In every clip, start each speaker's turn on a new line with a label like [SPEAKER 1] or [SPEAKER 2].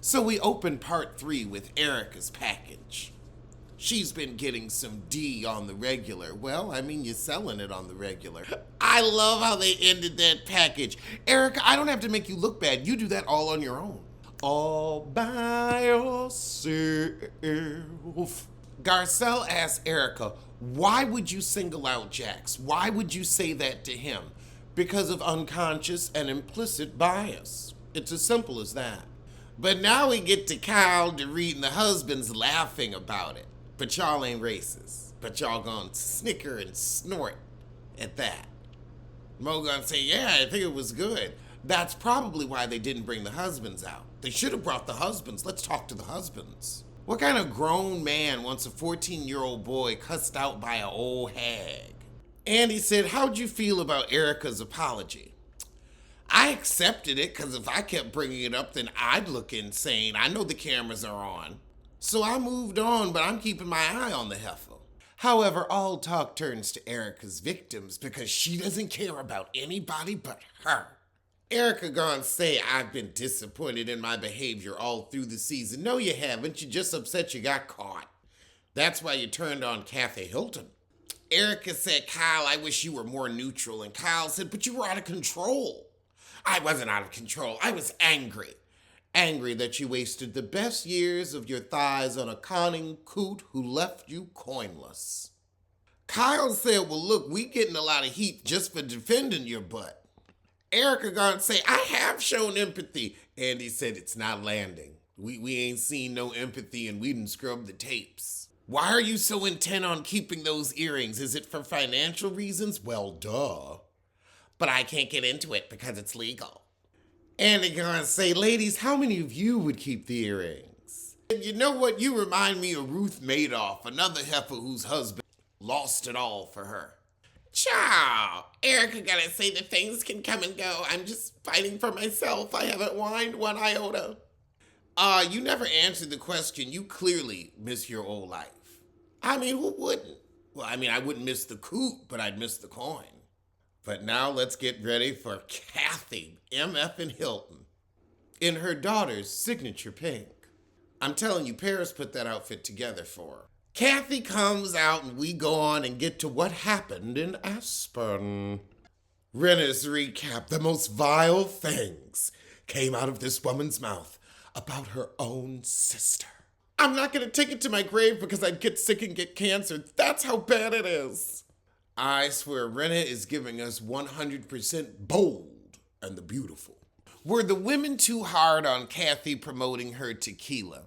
[SPEAKER 1] So we open part 3 with Erika's package. She's been getting some D on the regular. Well, I mean, you're selling it on the regular. I love how they ended that package. Erika, I don't have to make you look bad. You do that all on your own. All by yourself. Garcelle asks Erika, why would you single out Jax? Why would you say that to him? Because of unconscious and implicit bias. It's as simple as that. But now we get to Kyle, Dorit, and the husbands laughing about it. But y'all ain't racist. But y'all gonna snicker and snort at that. Mo gonna say, yeah, I think it was good. That's probably why they didn't bring the husbands out. They should have brought the husbands. Let's talk to the husbands. What kind of grown man wants a 14-year-old boy cussed out by an old hag? Andy said, how'd you feel about Erika's apology? I accepted it because if I kept bringing it up, then I'd look insane. I know the cameras are on. So I moved on, but I'm keeping my eye on the heifer. However, all talk turns to Erika's victims because she doesn't care about anybody but her. Erika gonna say, I've been disappointed in my behavior all through the season. No, you haven't. You're just upset you got caught. That's why you turned on Kathy Hilton. Erika said, Kyle, I wish you were more neutral. And Kyle said, but you were out of control. I wasn't out of control. I was angry. Angry that you wasted the best years of your thighs on a conning coot who left you coinless. Kyle said, well, look, we getting a lot of heat just for defending your butt. Erika gonna say, I have shown empathy. Andy said, it's not landing. We ain't seen no empathy and we didn't scrub the tapes. Why are you so intent on keeping those earrings? Is it for financial reasons? Well, duh. But I can't get into it because it's legal. Andy gonna say, ladies, how many of you would keep the earrings? And you know what? You remind me of Ruth Madoff, another heifer whose husband lost it all for her. Ciao. Erika gotta say that things can come and go. I'm just fighting for myself. I haven't whined one iota. You never answered the question. You clearly miss your old life. I mean, who wouldn't? Well, I mean, I wouldn't miss the coot, but I'd miss the coin. But now let's get ready for Kathy, MF and Hilton, in her daughter's signature pink. I'm telling you, Paris put that outfit together for her. Kathy comes out and we go on and get to what happened in Aspen. Renner's recap, the most vile things came out of this woman's mouth about her own sister. I'm not going to take it to my grave because I'd get sick and get cancer. That's how bad it is. I swear Renner is giving us 100% bold and the beautiful. Were the women too hard on Kathy promoting her tequila?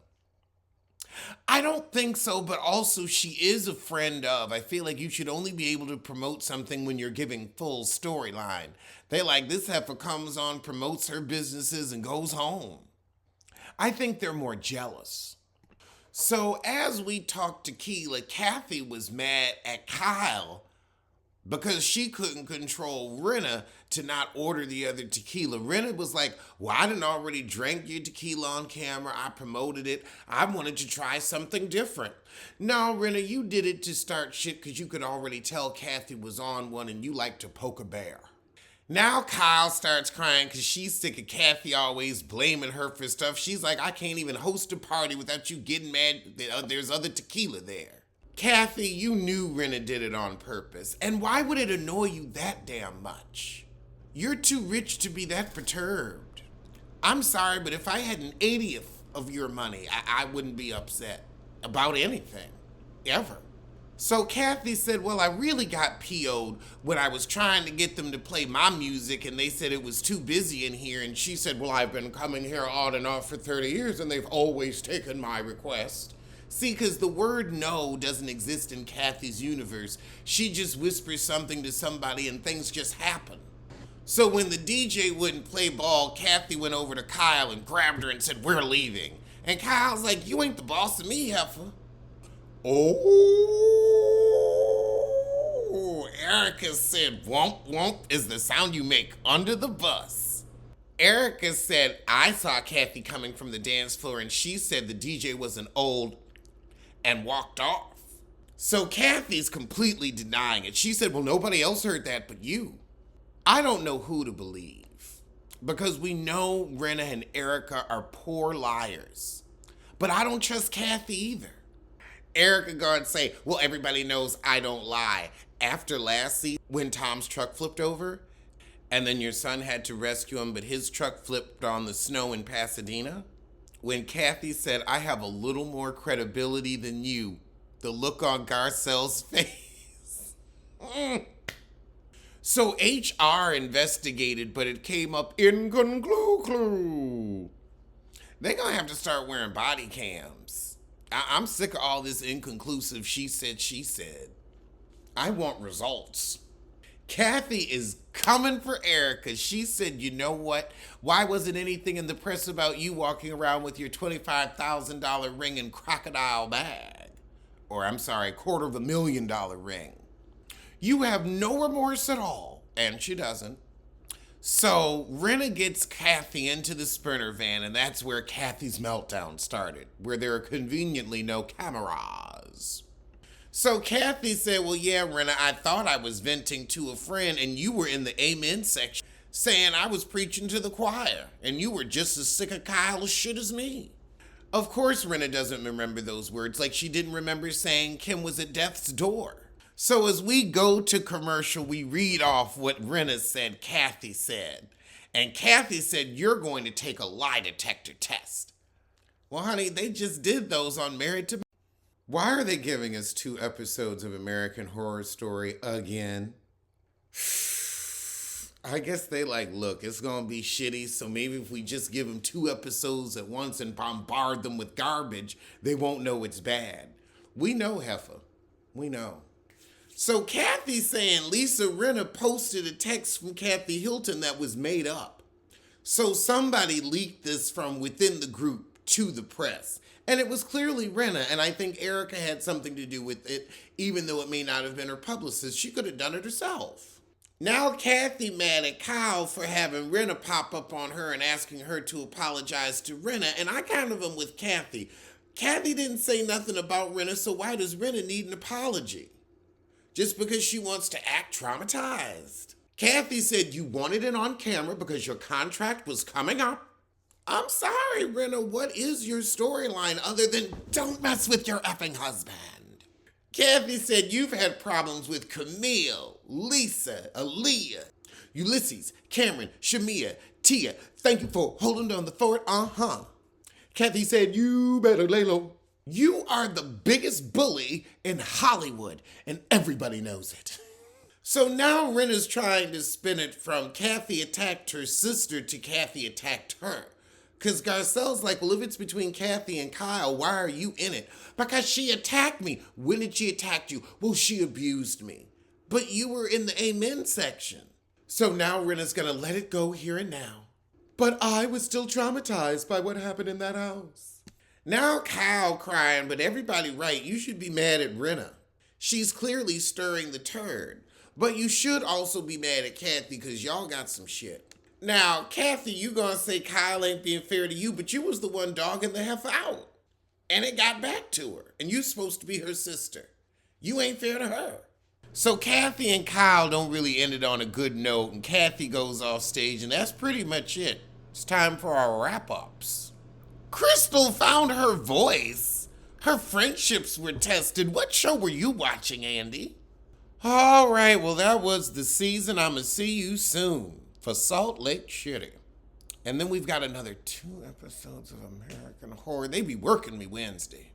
[SPEAKER 1] I don't think so, but also she is a friend of. I feel like you should only be able to promote something when you're giving full storyline. They like, this heifer comes on, promotes her businesses, and goes home. I think they're more jealous. So as we talk tequila, Kathy was mad at Kyle because she couldn't control Renner to not order the other tequila. Renner was like, well, I done already drank your tequila on camera. I promoted it. I wanted to try something different. No, Renner, you did it to start shit because you could already tell Kathy was on one and you like to poke a bear. Now Kyle starts crying because she's sick of Kathy always blaming her for stuff. She's like, I can't even host a party without you getting mad that there's other tequila there. Kathy, you knew Renner did it on purpose. And why would it annoy you that damn much? You're too rich to be that perturbed. I'm sorry, but if I had an 80th of your money, I wouldn't be upset about anything, ever. So Kathy said, well, I really got PO'd when I was trying to get them to play my music and they said it was too busy in here. And she said, well, I've been coming here on and off for 30 years and they've always taken my request. See, because the word no doesn't exist in Kathy's universe. She just whispers something to somebody and things just happen. So when the DJ wouldn't play ball, Kathy went over to Kyle and grabbed her and said, we're leaving. And Kyle's like, you ain't the boss of me, heifer. Oh, Erika said, womp womp is the sound you make under the bus. Erika said, I saw Kathy coming from the dance floor and she said the DJ was an old and walked off. So Kathy's completely denying it. She said, well, nobody else heard that but you. I don't know who to believe. because we know Rinna and Erika are poor liars. But I don't trust Kathy either. Erika gonna say, well, everybody knows I don't lie. After last season, when Tom's truck flipped over, and then your son had to rescue him, but his truck flipped on the snow in Pasadena, when Kathy said, I have a little more credibility than you, the look on Garcelle's face. So HR investigated, but it came up inconclusive. They're gonna have to start wearing body cams. I'm sick of all this inconclusive she said. I want results. Kathy is coming for Erika. She said, you know what? Why wasn't anything in the press about you walking around with your $25,000 ring and crocodile bag? Or I'm sorry, $250,000 ring. You have no remorse at all. And she doesn't. So Rinna gets Kathy into the Sprinter van, and that's where Kathy's meltdown started, where there are conveniently no cameras. So Kathy said, well, yeah, Rinna, I thought I was venting to a friend, and you were in the amen section saying I was preaching to the choir, and you were just as sick of Kyle's shit as me. Of course, Rinna doesn't remember those words, like she didn't remember saying Kim was at death's door. So as we go to commercial, we read off what Rinna said Kathy said. And Kathy said, you're going to take a lie detector test. Well, honey, they just did those on Married to... Why are they giving us 2 episodes of American Horror Story again? I guess they look, it's going to be shitty, so maybe if we just give them 2 episodes at once and bombard them with garbage, they won't know it's bad. We know, Heifer. We know. So Kathy's saying Lisa Rinna posted a text from Kathy Hilton that was made up. So somebody leaked this from within the group to the press. And it was clearly Rinna, and I think Erika had something to do with it, even though it may not have been her publicist. She could have done it herself. Now Kathy mad at Kyle for having Rinna pop up on her and asking her to apologize to Rinna, and I kind of am with Kathy. Kathy didn't say nothing about Rinna, so why does Rinna need an apology? Just because she wants to act traumatized. Kathy said you wanted it on camera because your contract was coming up. I'm sorry, Rinna, what is your storyline other than don't mess with your effing husband? Kathy said you've had problems with Camille, Lisa, Aaliyah, Ulysses, Cameron, Shamia, Tia. Thank you for holding down the fort. Kathy said you better lay low. You are the biggest bully in Hollywood, and everybody knows it. So now Rinna's trying to spin it from Kathy attacked her sister to Kathy attacked her. Because Garcelle's like, well, if it's between Kathy and Kyle, why are you in it? Because she attacked me. When did she attack you? Well, she abused me. But you were in the amen section. So now Rinna's going to let it go here and now. But I was still traumatized by what happened in that house. Now Kyle crying, but everybody right, you should be mad at Rinna. She's clearly stirring the turd. But you should also be mad at Kathy because y'all got some shit. Now, Kathy, you gonna say Kyle ain't being fair to you, but you was the one dogging the heifer out. And it got back to her. And you supposed to be her sister. You ain't fair to her. So Kathy and Kyle don't really end it on a good note, and Kathy goes off stage, and that's pretty much it. It's time for our wrap-ups. Crystal found her voice. Her friendships were tested. What show were you watching, Andy? All right, well, that was the season. I'm going to see you soon for Salt Lake City. And then we've got another 2 episodes of American Horror. They be working me Wednesday.